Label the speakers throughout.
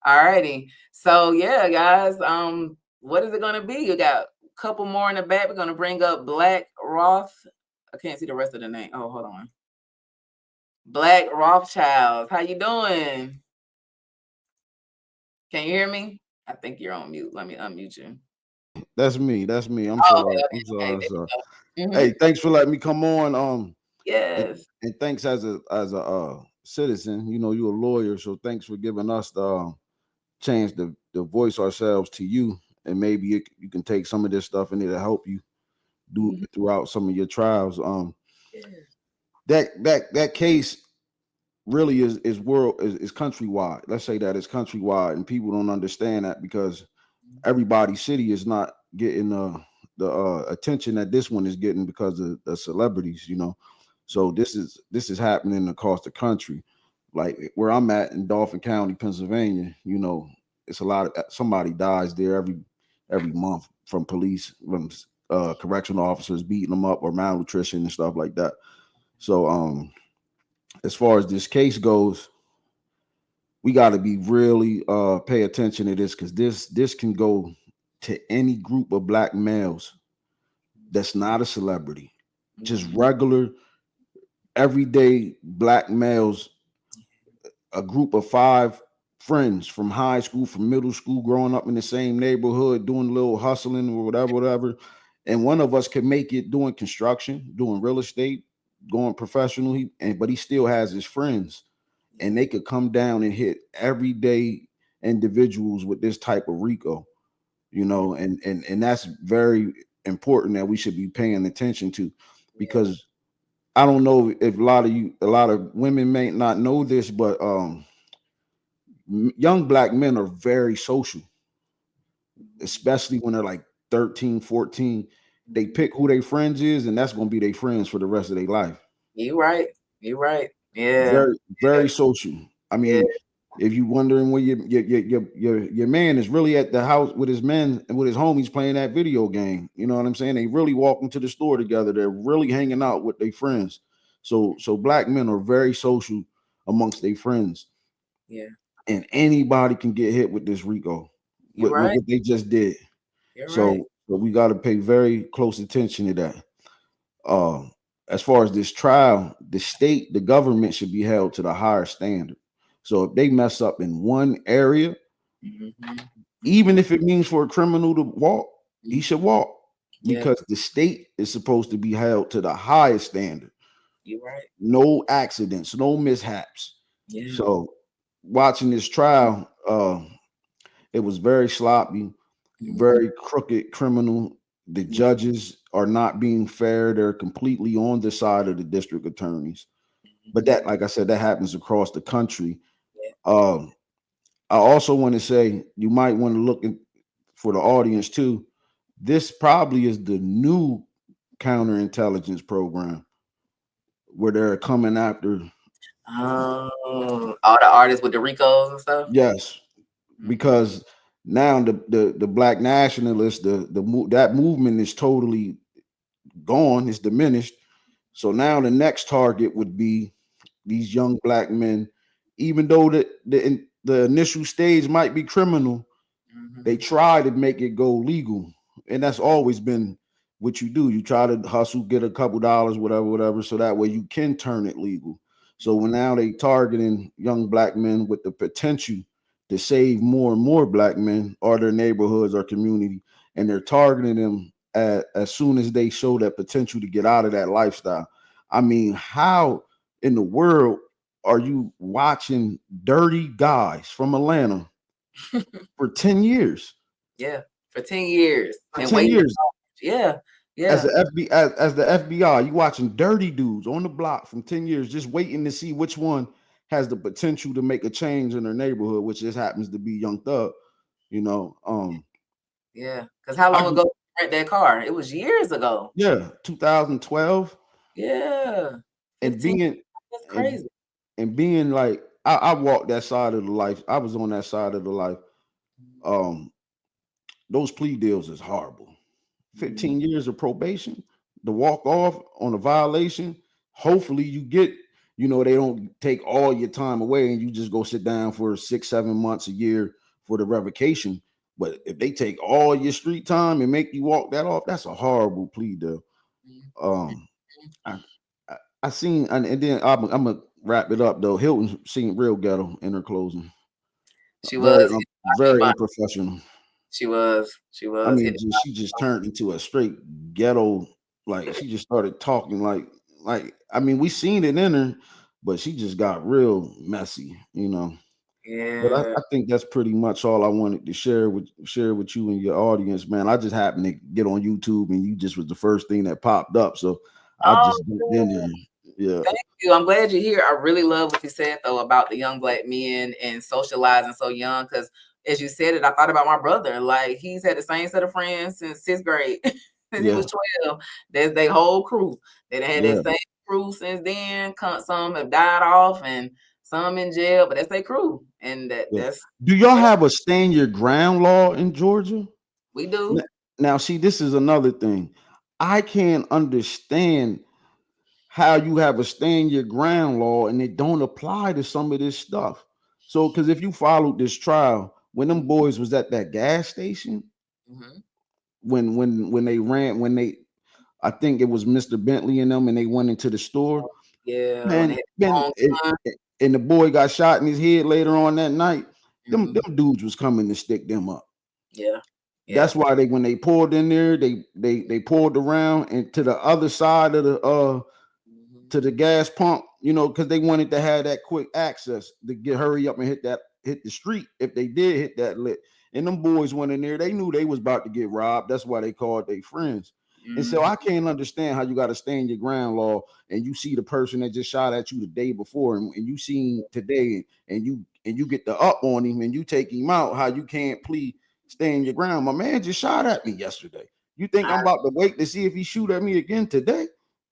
Speaker 1: All righty. So yeah, guys. What is it gonna be? You got a couple more in the back. We're gonna bring up Black Roth. I can't see the rest of the name. Oh, hold on. Black Rothschild. How you doing? Can you hear me? I think you're on mute. Let me unmute you.
Speaker 2: That's me. That's me. I'm
Speaker 1: Oh,
Speaker 2: sorry.
Speaker 1: okay,
Speaker 2: I'm
Speaker 1: okay, okay.
Speaker 2: sorry. I'm
Speaker 1: There
Speaker 2: sorry.
Speaker 1: you go.
Speaker 2: Hey, thanks for letting me come on. And,
Speaker 1: Yes.
Speaker 2: and thanks as a citizen. You know, you're a lawyer, so thanks for giving us the chance to voice ourselves to you, and maybe you can take some of this stuff and it'll help you do
Speaker 1: Mhm.
Speaker 2: throughout some of your trials.
Speaker 1: Yeah.
Speaker 2: That case really is world is countrywide. Let's say that it's countrywide, and people don't understand that because everybody's city is not getting the attention that this one is getting because of the celebrities, you know. So this is happening across the country. Like where I'm at in Dauphin County, Pennsylvania, you know, it's a lot of somebody dies there every month from police, from correctional officers beating them up or malnutrition and stuff like that. So as far as this case goes, we got to be really pay attention to this because this can go to any group of black males that's not a celebrity, just
Speaker 1: Mhm.
Speaker 2: regular everyday black males, a group of five friends from high school, from middle school, growing up in the same neighborhood, doing a little hustling or whatever, and one of us can make it doing construction, doing real estate, going professionally, and but he still has his friends, and they could come down and hit everyday individuals with this type of RICO, you
Speaker 1: Yeah.
Speaker 2: know, and that's very important that we should be paying attention to,
Speaker 1: Yeah.
Speaker 2: because I don't know if a lot of women may not know this, but young black men are very social, especially when they're like 13, 14. They
Speaker 1: Mhm.
Speaker 2: pick who their friends is, and that's going to be their friends for the rest of their life.
Speaker 1: You right. You right. Yeah.
Speaker 2: Very, very social. I
Speaker 1: Yeah.
Speaker 2: mean, if you wondering where your man is really at the house with his men and with his homies playing that video game, you know what I'm saying? They really walking to the store together. They're really hanging out with their friends. So black men are very social amongst their friends,
Speaker 1: Yeah.
Speaker 2: and anybody can get hit with this RICO,
Speaker 1: You
Speaker 2: with
Speaker 1: right.
Speaker 2: what they just did.
Speaker 1: You're right.
Speaker 2: So we got to pay very close attention to that. Uh, as far as this trial, the government should be held to the higher standard. So if they mess up in one area,
Speaker 1: Mhm.
Speaker 2: even if it means for a criminal to walk, he
Speaker 1: Mhm.
Speaker 2: should walk,
Speaker 1: Yeah.
Speaker 2: because the state is supposed to be held to the highest standard.
Speaker 1: You right.
Speaker 2: No accidents, no mishaps.
Speaker 1: Yeah.
Speaker 2: So watching this trial, it was very sloppy,
Speaker 1: Mhm.
Speaker 2: very crooked, criminal. The
Speaker 1: Yeah.
Speaker 2: judges are not being fair. They're completely on the side of the district attorneys. But
Speaker 1: Mhm.
Speaker 2: that, like I said, that happens across the country.
Speaker 1: Yeah.
Speaker 2: Um, I also want to say you might want to look for the audience too. This probably is the new counterintelligence program where they're coming after.
Speaker 1: All the artists with the Ricos and stuff.
Speaker 2: Yes,
Speaker 1: Mhm.
Speaker 2: because now the black nationalists, that movement is totally gone. It's diminished. So now the next target would be these young black men, even though the initial stage might be criminal, they
Speaker 1: Mhm.
Speaker 2: try to make it go legal, and that's always been what you do. You try to hustle, get a couple dollars, whatever, so that way you can turn it legal. So when now they targeting young black men with the potential to save more and more black men or their neighborhoods or community, and they're targeting them as soon as they show that potential to get out of that lifestyle. I mean, how in the world are you watching Dirty Guys from Atlanta for 10 years?
Speaker 1: Yeah. For 10 years
Speaker 2: For
Speaker 1: and
Speaker 2: 10
Speaker 1: waiting.
Speaker 2: years
Speaker 1: Yeah.
Speaker 2: as
Speaker 1: Yeah.
Speaker 2: the FBI, as the FBI, you watching dirty dudes on the block from 10 years, just waiting to see which one has the potential to make a change in their neighborhood, which just happens to be Young Thug, you know.
Speaker 1: Yeah. Because how
Speaker 2: I
Speaker 1: long ago did you rent that car? It was years ago.
Speaker 2: Yeah, 2012,
Speaker 1: Yeah.
Speaker 2: and
Speaker 1: 15. That's
Speaker 2: and
Speaker 1: crazy.
Speaker 2: being like I walked that side of the life. I was on that side of the life. Um, those plea deals is horrible.
Speaker 1: Mhm.
Speaker 2: 15 years of probation, the walk off on a violation. Hopefully, you get you know, they don't take all your time away and you just go sit down for 6, 7 months, a year for the revocation. But if they take all your street time and make you walk that off, that's a horrible plea deal. Um, I, I seen, and then I'm gonna wrap it up though. Hilton seemed real ghetto in her closing.
Speaker 1: She
Speaker 2: Very,
Speaker 1: was hitting
Speaker 2: very
Speaker 1: my
Speaker 2: unprofessional.
Speaker 1: she was
Speaker 2: I mean,
Speaker 1: hitting
Speaker 2: she just turned into a straight ghetto. Like she just started talking like I mean, we seen it in her, but she just got real messy, you know. But
Speaker 1: yeah.
Speaker 2: I think that's pretty much all I wanted to share with you and your audience, man. I just happened to get on YouTube and you just was the first thing that popped up, so I
Speaker 1: Oh,
Speaker 2: just jumped in there. Yeah,
Speaker 1: thank you. I'm glad you're here. I really love what you said though about the young black men and socializing so young. Because as you said it, I thought about my brother. Like he's had the same set of friends since sixth grade, since he
Speaker 2: yeah,
Speaker 1: was 12. That's their whole crew. They done had
Speaker 2: yeah,
Speaker 1: that same crew since then. Some have died off and some in jail, but that's their crew. And
Speaker 2: yeah.
Speaker 1: that's
Speaker 2: Do y'all
Speaker 1: that's
Speaker 2: have a stand your ground law in Georgia?
Speaker 1: we
Speaker 2: N-
Speaker 1: do.
Speaker 2: Now, see, this is another thing. I can't understand how you have a stand your ground law and it don't apply to some of this stuff. So, because if you followed this trial, when them boys was at that gas station,
Speaker 1: Mm-hmm.
Speaker 2: when they ran, when they, I think it was Mr. Bentley and them, and they went into the store,
Speaker 1: Yeah, when they
Speaker 2: man,
Speaker 1: had
Speaker 2: man,
Speaker 1: long time.
Speaker 2: and the boy got shot in his head later on that night. Them,
Speaker 1: Mhm.
Speaker 2: them dudes was coming to stick them up.
Speaker 1: Yeah, yeah.
Speaker 2: That's why they when they pulled in there, they pulled around and to the other side of the
Speaker 1: Mhm.
Speaker 2: to the gas pump, you know, because they wanted to have that quick access to get hurry up and hit the street if they did hit that lit. And them boys went in there, they knew they was about to get robbed. That's why they called their friends. And so
Speaker 1: Mhm.
Speaker 2: I can't understand how you got to stand your ground law and you see the person that just shot at you the day before and you seen today and you get the up on him and you take him out, how you can't plead stand your ground. My man just shot at me yesterday. You think I'm
Speaker 1: I
Speaker 2: about to wait to see if he shoot at me again today?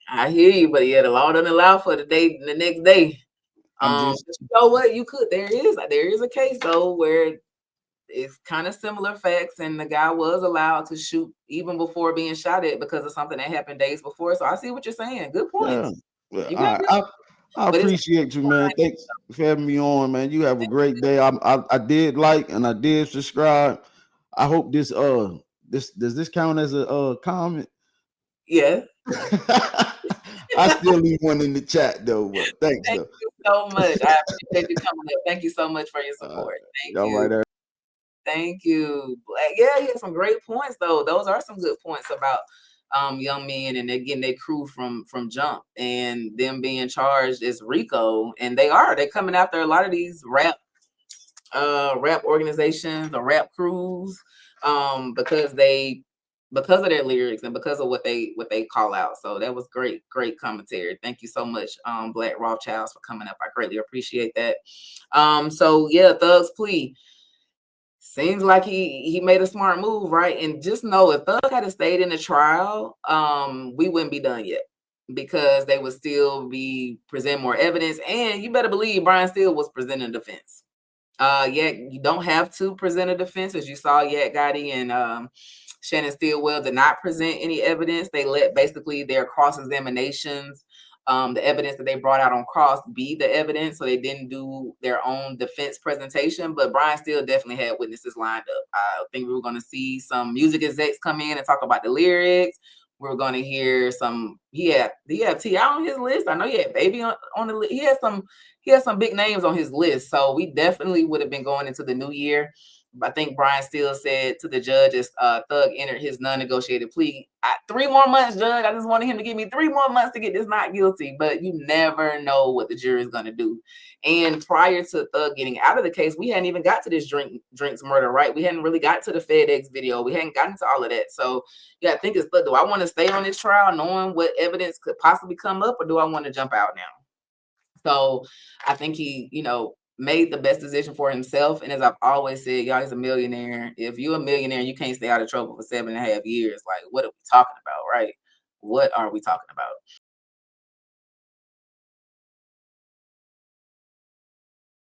Speaker 1: I hear you, but yeah, the law doesn't allow for the next day.
Speaker 2: I'm just
Speaker 1: But you know what? You could. There is a case though where it's kind of similar facts, and the guy was allowed to shoot even before being shot at because of something that happened days before. So I see what you're saying. Good
Speaker 2: yeah.
Speaker 1: points.
Speaker 2: Well,
Speaker 1: You got good,
Speaker 2: I
Speaker 1: but it's
Speaker 2: appreciate you, man. Thanks for having me on, man. You have a great day. I did like and I did subscribe. I hope this does this count as a comment?
Speaker 1: yeah.
Speaker 2: I still leave one in the chat though, but thanks
Speaker 1: Thank
Speaker 2: though.
Speaker 1: you so much. I appreciate you coming up. Thank you so much for your
Speaker 2: Uh,
Speaker 1: support. Thank
Speaker 2: all
Speaker 1: you.
Speaker 2: right.
Speaker 1: Thank you. Yeah, he had some great points though. Those are some good points about young men and they're getting their crew from jump and them being charged as RICO. And they're coming after a lot of these rap organizations or rap crews because of their lyrics and because of what they call out. So that was great commentary. Thank you so much, Black Rothschilds, for coming up. I greatly appreciate that. So yeah, Thug's plea. Seems like he made a smart move, right? And just know if Thug had stayed in the trial, we wouldn't be done yet because they would still be present more evidence. And you better believe Brian Steele was presenting defense. Yet you don't have to present a defense, as you saw. Yet Gotti and Shannon Steelwell did not present any evidence. They let basically their cross examinations, the evidence that they brought out on cross, be the evidence. So they didn't do their own defense presentation. But Brian Steele definitely had witnesses lined up. I think we were going to see some music execs come in and talk about the lyrics. We were going to hear some. He had T.I. on his list. I know he had Baby on the list. He has some big names on his list. So we definitely would have been going into the new year. I think Brian Steele said to the judge as Thug entered his non-negotiated plea, 3 more months, Judge. I just wanted him to give me 3 more months to get this not guilty. But you never know what the jury is going to do. And prior to Thug getting out of the case, we hadn't even got to this drinks murder, right? We hadn't really got to the FedEx video. We hadn't gotten to all of that. So yeah, I think it's, do I want to stay on this trial knowing what evidence could possibly come up, or do I want to jump out now? So I think he, made the best decision for himself. And as I've always said, y'all, he's a millionaire. If you're a millionaire and you can't stay out of trouble for 7.5 years, like what are we talking about, right? What are we talking about